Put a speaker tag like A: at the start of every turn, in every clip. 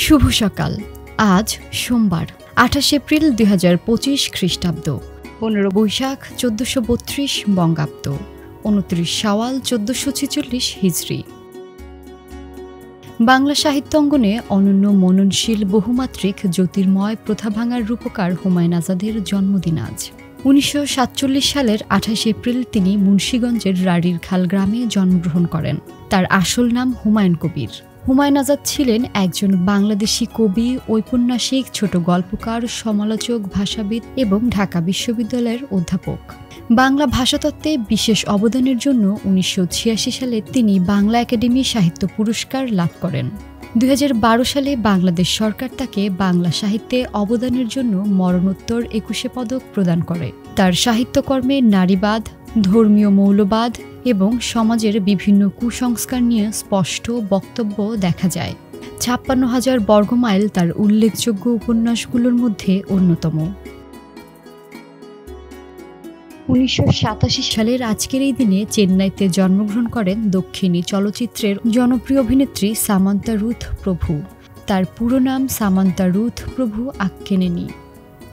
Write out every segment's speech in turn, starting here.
A: শুভ সকাল। আজ সোমবার ২৮ এপ্রিল ২০২৫ খ্রিস্টাব্দ, ১৫ বৈশাখ ১৪৩২ বঙ্গাব্দ, ২৯ শাওয়াল ১৪৪৬ হিজরি। বাংলা সাহিত্য অঙ্গনে অনন্য মননশীল বহুমাত্রিক জ্যোতির্ময় প্রথা ভাঙার রূপকার হুমায়ুন আজাদের জন্মদিন আজ। ১৯৪৭ সালের ২৮ এপ্রিল তিনি মুন্সিগঞ্জের রাড়ির খাল গ্রামে জন্মগ্রহণ করেন। তার আসল নাম হুমায়ুন কবির। হুমায়ুন আজাদ ছিলেন একজন বাংলাদেশি কবি, ঔপন্যাসিক, ছোট গল্পকার, সমালোচক, ভাষাবিদ এবং ঢাকা বিশ্ববিদ্যালয়ের অধ্যাপক। বাংলা ভাষাতত্ত্বে বিশেষ অবদানের জন্য ১৯৮৬ সালে তিনি বাংলা একাডেমি সাহিত্য পুরস্কার লাভ করেন। ২০১২ সালে বাংলাদেশ সরকার তাকে বাংলা সাহিত্যে অবদানের জন্য মরণোত্তর ২১ পদক প্রদান করে। তার সাহিত্যকর্মে নারীবাদ, ধর্মীয় মৌলবাদ এবং সমাজের বিভিন্ন কুসংস্কার নিয়ে স্পষ্ট বক্তব্য দেখা যায়। ৫৬,০০০ বর্গমাইল তার উল্লেখযোগ্য উপন্যাসগুলোর মধ্যে অন্যতম। ১৯৮৭ সালের আজকের এই দিনে চেন্নাইতে জন্মগ্রহণ করেন দক্ষিণী চলচ্চিত্রের জনপ্রিয় অভিনেত্রী সামান্থা রুথ প্রভু। তার পুরো নাম সামান্থা রুথ প্রভু আক্কেনেনি।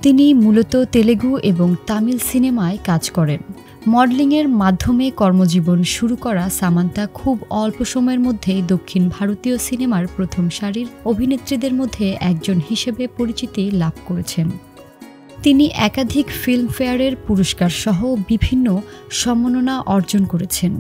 A: তিনি মূলত তেলেগু এবং তামিল সিনেমায় কাজ করেন। মডেলিংয়ের মাধ্যমে কর্মজীবন শুরু করা সামান্থা খুব অল্প সময়ের মধ্যেই দক্ষিণ ভারতীয় সিনেমার প্রথম সারির অভিনেত্রীদের মধ্যে একজন হিসেবে পরিচিতি লাভ করেছেন। তিনি একাধিক ফিল্মফেয়ারের পুরস্কার সহ বিভিন্ন সম্মাননা অর্জন করেছেন।